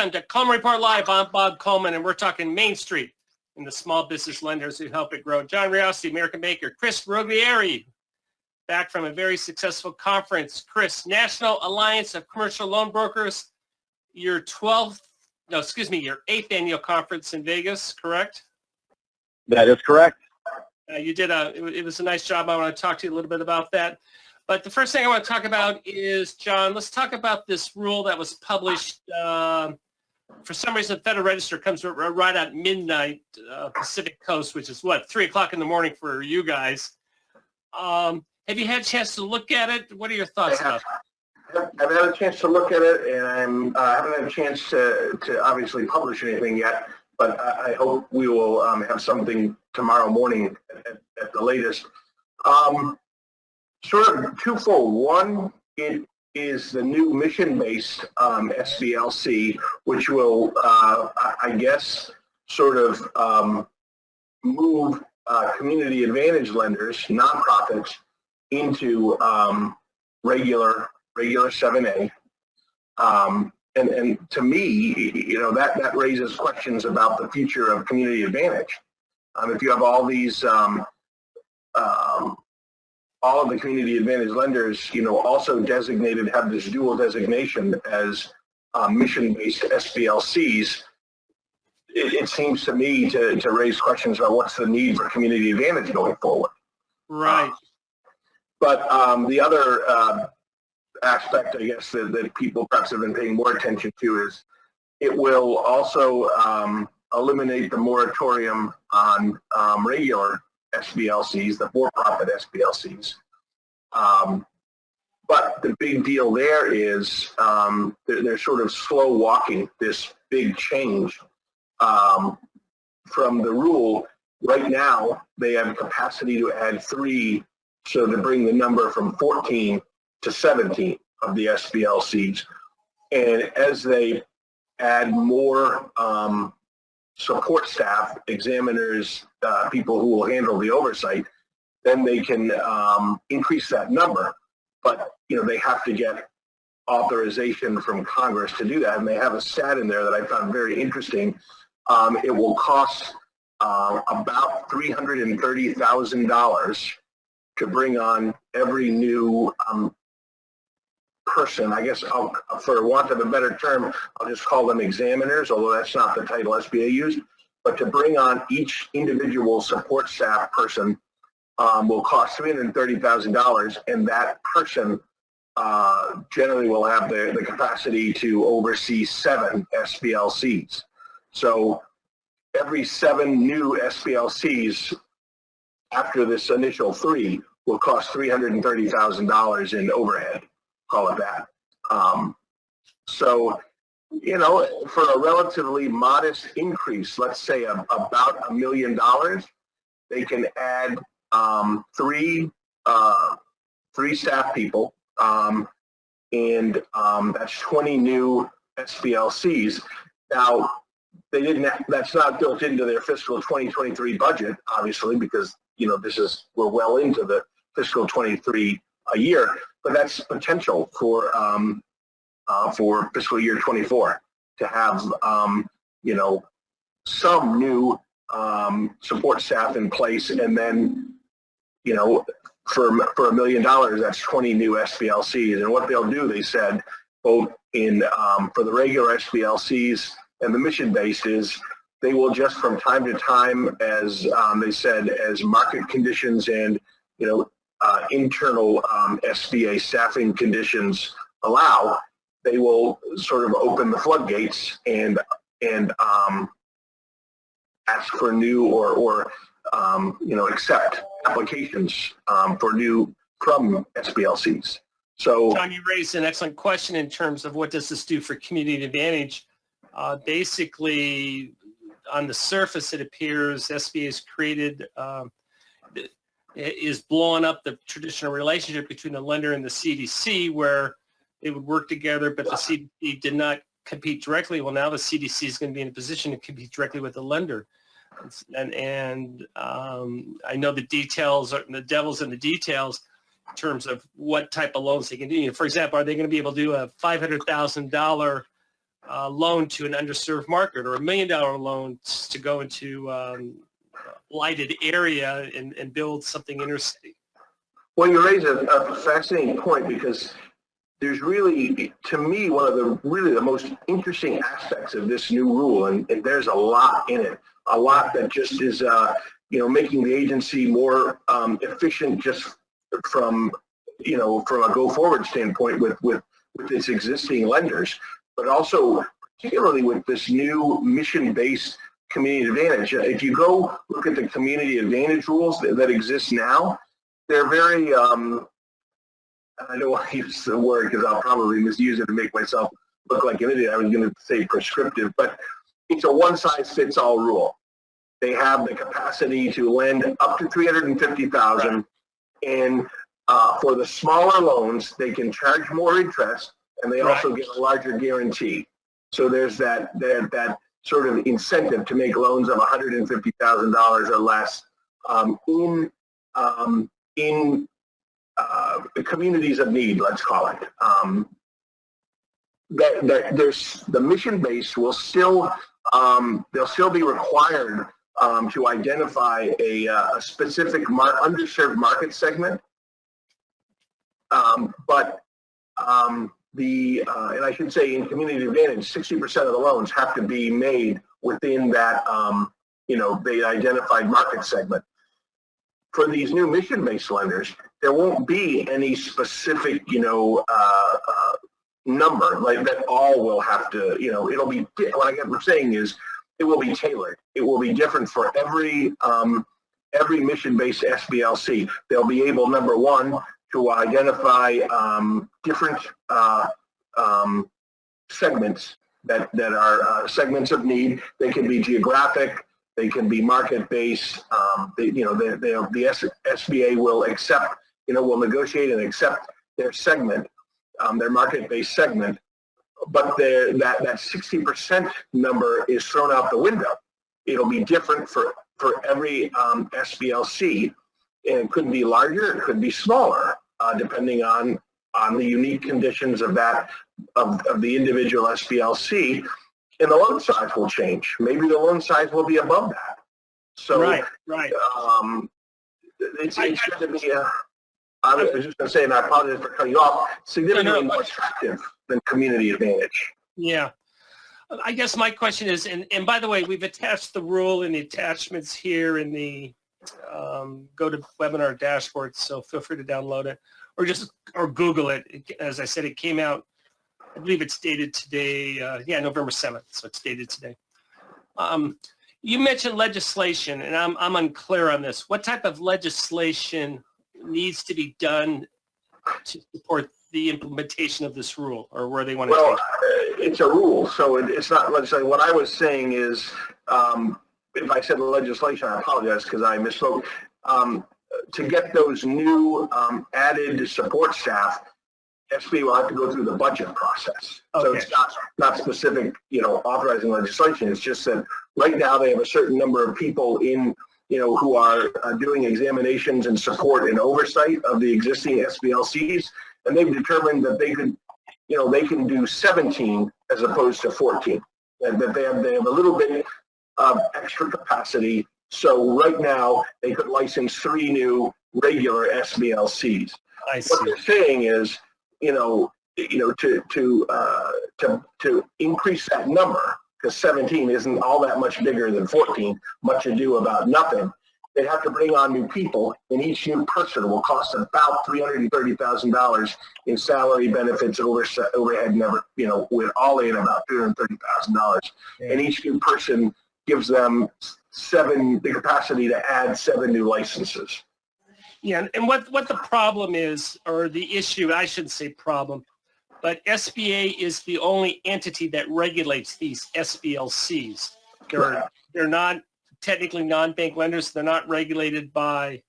Welcome to Coleman Report Live. I'm Bob Coleman, and we're talking Main Street and the small business lenders who help it grow. John Rios, the American Banker. Chris Roglieri, back from a very successful conference. Chris, National Alliance of Commercial Loan Brokers, your eighth annual conference in Vegas, correct? That is correct. You did it was a nice job. I want to talk to you a little bit about that. But the first thing I want to talk about is, John, let's talk about this rule that was published. For some reason, the Federal Register comes right at midnight Pacific Coast, which is, 3 o'clock in the morning for you guys. Have you had a chance to look at it? What are your thoughts about it? I've had a chance to look at it, and I haven't had a chance to obviously publish anything yet, but I hope we will have something tomorrow morning at the latest. Sort of twofold. One, it is the new mission-based SBLC, which will, I guess, sort of move community advantage lenders, nonprofits, into regular 7A. And to me, that raises questions about the future of community advantage. If you have all these all of the community advantage lenders, also have this dual designation as mission-based SBLCs, it seems to me to raise questions about what's the need for community advantage going forward. Right. But the other aspect, I guess, that people perhaps have been paying more attention to is it will also eliminate the moratorium on regular SBLCs, the for-profit SBLCs. But the big deal there is they're sort of slow walking this big change from the rule. Right now, they have capacity to add 3, so to bring the number from 14 to 17 of the SBLCs. And as they add more support staff, examiners, people who will handle the oversight, then they can increase that number. But they have to get authorization from Congress to do that, and they have a stat in there that I found very interesting. It will cost about $330,000 to bring on every new person. I guess for want of a better term, I'll just call them examiners, although that's not the title SBA used. But to bring on each individual support staff person will cost $330,000, and that person generally will have the capacity to oversee 7 SBLCs. So every 7 new SBLCs after this initial 3 will cost $330,000 in overhead. Call it that. So, for a relatively modest increase, let's say about $1 million, they can add 3 staff people, and that's 20 new SBLCs. Now, that's not built into their fiscal 2023 budget, obviously, because we're well into the fiscal 23 a year, but that's potential for fiscal year 24 to have some new support staff in place, and then for $1 million, that's 20 new SBLCs. And what they'll do, they said, both in for the regular SBLCs and the mission-based, is they will just from time to time, as they said, as market conditions and internal SBA staffing conditions allow, they will sort of open the floodgates and ask for new or accept applications from SBLCs. So, John, you raised an excellent question in terms of what does this do for community advantage. Basically, on the surface, it appears SBA has created is blowing up the traditional relationship between the lender and the CDC, where they would work together, but the CDC did not compete directly. Well, now the CDC is going to be in a position to compete directly with the lender. And I know the details, the devil's in the details in terms of what type of loans they can do. For example, are they going to be able to do a $500,000 loan to an underserved market, or $1 million loan to go into lighted area and build something intercity. Well, you raise a fascinating point, because there's really, to me, one of the most interesting aspects of this new rule, and there's a lot in it, a lot that just is, making the agency more efficient, just from a go-forward standpoint with its existing lenders, but also particularly with this new mission-based community advantage. If you go look at the community advantage rules that exist now, they're very, I don't want to use the word because I'll probably misuse it to make myself look like an idiot. I was going to say prescriptive, but it's a one-size-fits-all rule. They have the capacity to lend up to $350,000, right. And for the smaller loans, they can charge more interest, and they also get a larger guarantee. So there's that sort of incentive to make loans of $150,000 or less in the communities of need, let's call it. There's the mission base will still they'll still be required to identify a specific underserved market segment, but and I should say in community advantage, 60% of the loans have to be made within that the identified market segment. For these new mission-based lenders, there won't be any specific, number like that. All will have to, it'll be. What I'm saying is, it will be tailored. It will be different for every mission-based SBLC. They'll be able, number one, to identify different segments that are segments of need. They can be geographic. They can be market-based. The SBA will accept, will negotiate and accept their segment, their market-based segment, but that 60% number is thrown out the window. It'll be different for every SBLC, and it could be larger, it could be smaller, depending on the unique conditions of the individual SBLC. And the loan size will change. Maybe the loan size will be above that. So, right. It's going to be I was just going to say, and I apologize for cutting you off, significantly more attractive than community advantage. Yeah. I guess my question is, and by the way, we've attached the rule in the attachments here in the go to webinar dashboard, so feel free to download it or Google it. As I said, it came out, I believe it's dated today, November 7th, so it's dated today. You mentioned legislation, and I'm unclear on this. What type of legislation needs to be done to support the implementation of this rule, or where they want to take it? It's a rule, so it's not legislation. What I was saying is, if I said legislation, I apologize because I misspoke. To get those new added support staff, SBA will have to go through the budget process. Okay. So it's not specific, authorizing legislation. It's just that right now they have a certain number of people in, who are doing examinations and support and oversight of the existing SBLCs, and they've determined that they could, they can do 17 as opposed to 14, and that they have a little bit of extra capacity. So right now they could license 3 new regular SBLCs. I see. What they're saying is, to increase that number, because 17 isn't all that much bigger than 14, much ado about nothing. They have to bring on new people, and each new person will cost about $330,000 in salary, benefits, overhead, with all in about $330,000. Yeah. And each new person gives them the capacity to add 7 new licenses. Yeah, and what the problem is, or the issue, I shouldn't say problem, but SBA is the only entity that regulates these SBLCs. They're not technically non-bank lenders. They're not regulated by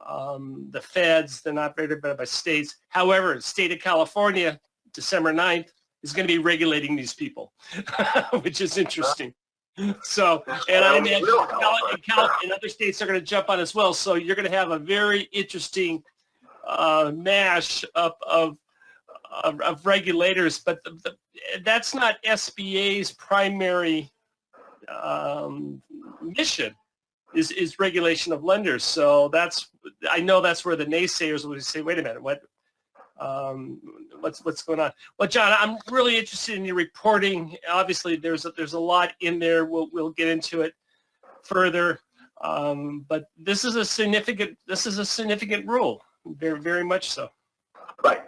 the feds. They're not regulated by states. However, the state of California, December 9th, is going to be regulating these people, which is interesting. So, and I imagine and other states are going to jump on as well. So you're going to have a very interesting mash up of regulators. But that's not SBA's primary mission is regulation of lenders. So I know that's where the naysayers will say, wait a minute, what's going on? Well, John, I'm really interested in your reporting. Obviously, there's a lot in there. We'll get into it further, but this is a significant rule, very very much so. Right.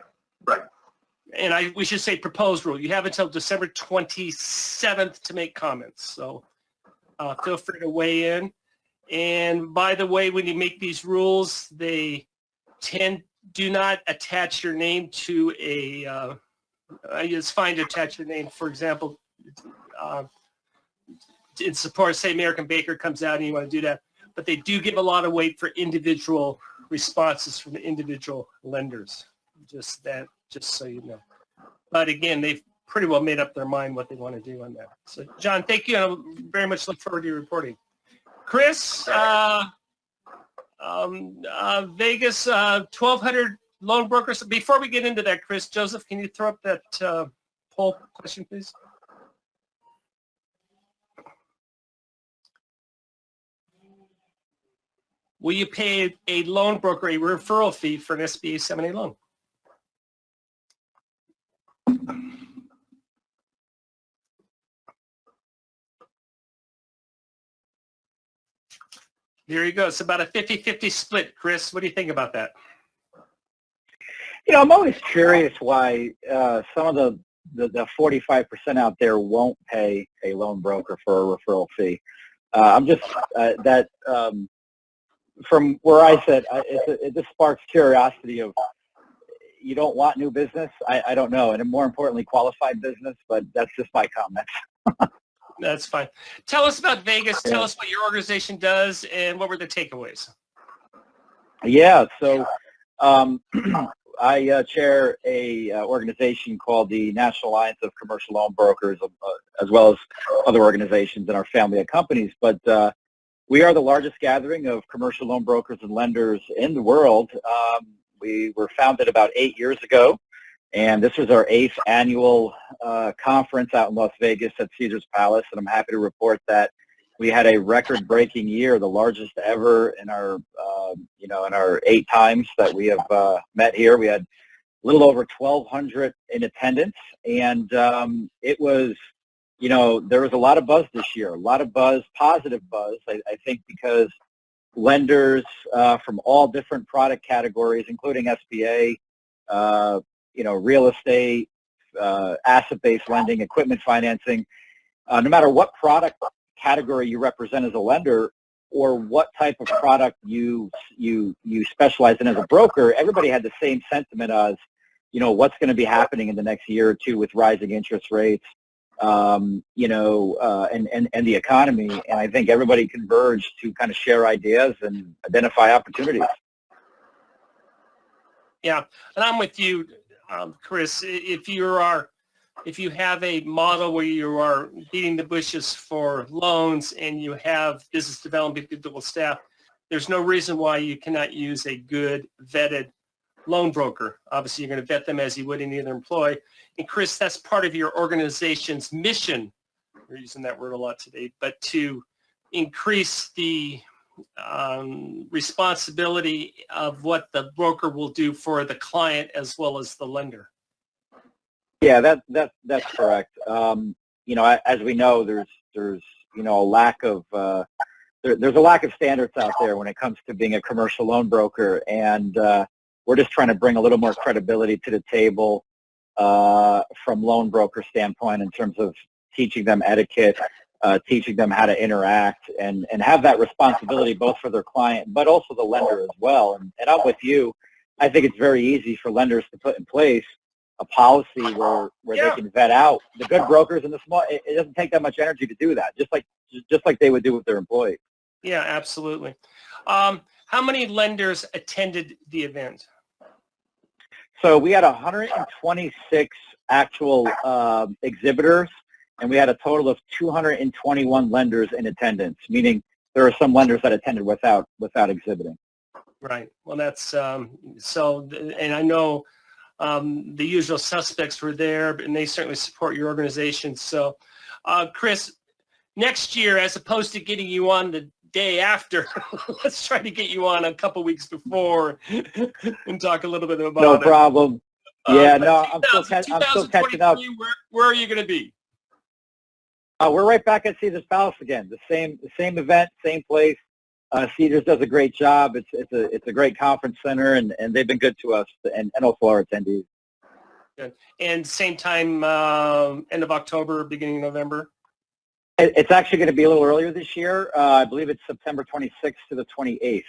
And we should say proposed rule. You have until December 27th to make comments. So feel free to weigh in. And by the way, when you make these rules, do not attach your name to a, it's fine to attach your name. For example, in support, say American Baker comes out and you want to do that. But they do give a lot of weight for individual responses from the individual lenders. Just so you know. But again, they've pretty well made up their mind what they want to do on that. So, John, thank you. And I very much look forward to your reporting. Chris, Vegas, 1,200 loan brokers. Before we get into that, Chris, Joseph, can you throw up that poll question, please? Will you pay a loan broker a referral fee for an SBA 7A loan? There you go. It's about a 50-50 split. Chris, what do you think about that? You know, I'm always curious why some of the 45% out there won't pay a loan broker for a referral fee. I'm just from where I sit, it just sparks curiosity of, you don't want new business? I don't know. And more importantly, qualified business, but that's just my comments. That's fine. Tell us about Vegas. Tell us what your organization does and what were the takeaways. Yeah, so I chair a organization called the National Alliance of Commercial Loan Brokers, as well as other organizations in our family of companies. But we are the largest gathering of commercial loan brokers and lenders in the world. We were founded about 8 years ago, and this was our 8th annual conference out in Las Vegas at Caesars Palace, and I'm happy to report that we had a record-breaking year, the largest ever in our, in our 8 times that we have met here. We had a little over 1,200 in attendance, and it was, there was a lot of buzz this year, a lot of buzz, positive buzz, I think, because lenders from all different product categories, including SBA, real estate, asset-based lending, equipment financing, no matter what product category you represent as a lender or what type of product you specialize in as a broker, everybody had the same sentiment as, what's going to be happening in the next year or two with rising interest rates, and the economy. And I think everybody converged to kind of share ideas and identify opportunities. Yeah, and I'm with you, Chris. If you have a model where you are beating the bushes for loans and you have business development people staff, there's no reason why you cannot use a good vetted loan broker. Obviously, you're going to vet them as you would any other employee. And Chris, that's part of your organization's mission. We're using that word a lot today, but to increase the responsibility of what the broker will do for the client as well as the lender. Yeah, that's correct. As we know, there's a lack of there's a lack of standards out there when it comes to being a commercial loan broker, and we're just trying to bring a little more credibility to the table from loan broker standpoint in terms of teaching them etiquette, teaching them how to interact, and have that responsibility both for their client but also the lender as well. And I'm with you. I think it's very easy for lenders to put in place a policy where they can vet out the good brokers and the small. It doesn't take that much energy to do that, just like they would do with their employees. Yeah, absolutely. How many lenders attended the event? So we had 126 actual exhibitors, and we had a total of 221 lenders in attendance, meaning there are some lenders that attended without exhibiting. Right. Well, that's and I know The usual suspects were there, and they certainly support your organization. So, Chris, next year, as opposed to getting you on the day after, let's try to get you on a couple weeks before and talk a little bit about No it. problem. Yeah, no, I'm still catching up. Where are you going to be? We're right back at Caesar's Palace again. The same event, same place. Caesars does a great job. It's a great conference center, and they've been good to us and also our attendees. Good. And same time, end of October, beginning of November? It's actually going to be a little earlier this year. I believe it's September 26th to the 28th.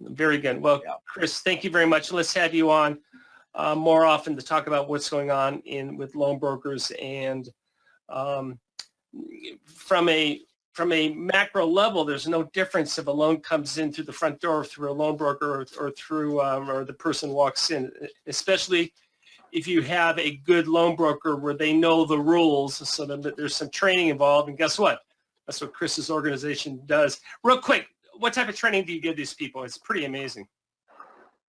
Very good. Well, Yeah. Chris, thank you very much. Let's have you on more often to talk about what's going on with loan brokers, and from a macro level, there's no difference if a loan comes in through the front door through a loan broker or through or the person walks in, especially if you have a good loan broker where they know the rules, so that there's some training involved. And guess what? That's what Chris's organization does. Real quick, what type of training do you give these people? It's pretty amazing.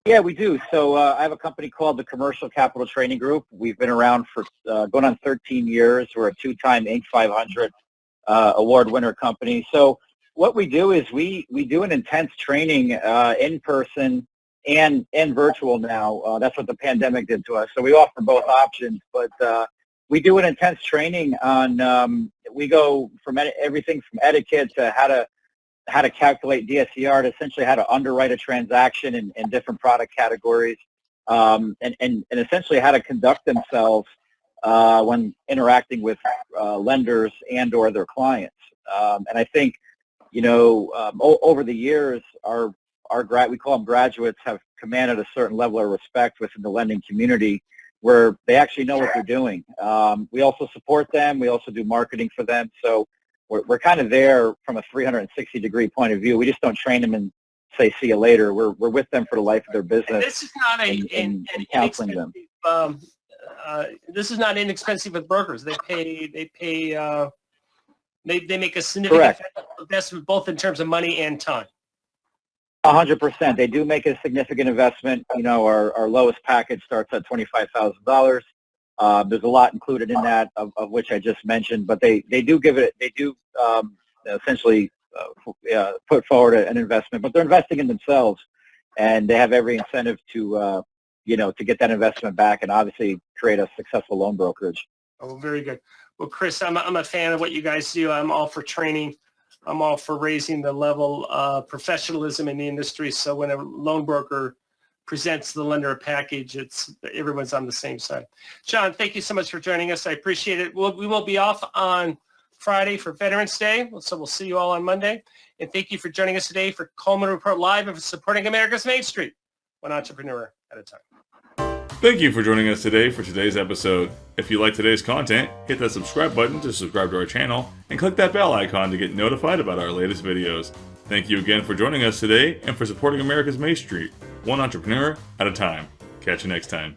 Yeah, we do. So I have a company called the Commercial Capital Training Group. We've been around for going on 13 years. We're a 2-time Inc. 500 award winner company. So what we do is we do an intense training in person and virtual now. That's what the pandemic did to us. So we offer both options, but we do an intense training on, we go from everything from etiquette to how to calculate DSCR, to essentially how to underwrite a transaction in different product categories, and essentially how to conduct themselves when interacting with lenders and or their clients. And I think, over the years, we call them graduates, have commanded a certain level of respect within the lending community where they actually know what they're doing. We also support them. We also do marketing for them. So we're kind of there from a 360-degree point of view. We just don't train them and say, see you later. We're with them for the life of their business. And this is not and counseling them. This is not inexpensive with brokers. They make a significant investment both in terms of money and time. 100%. They do make a significant investment. Our lowest package starts at $25,000. There's a lot included in that, of which I just mentioned, but they do essentially put forward an investment, but they're investing in themselves, and they have every incentive to get that investment back and obviously create a successful loan brokerage. Oh, very good. Well, Chris, I'm a fan of what you guys do. I'm all for training. I'm all for raising the level of professionalism in the industry. So when a loan broker presents the lender a package, everyone's on the same side. John, thank you so much for joining us. I appreciate it. We will be off on Friday for Veterans Day, so we'll see you all on Monday. And thank you for joining us today for Coleman Report Live and for supporting America's Main Street, one entrepreneur at a time. Thank you for joining us today for today's episode. If you like today's content, hit that subscribe button to subscribe to our channel and click that bell icon to get notified about our latest videos. Thank you again for joining us today and for supporting America's Main Street, one entrepreneur at a time. Catch you next time.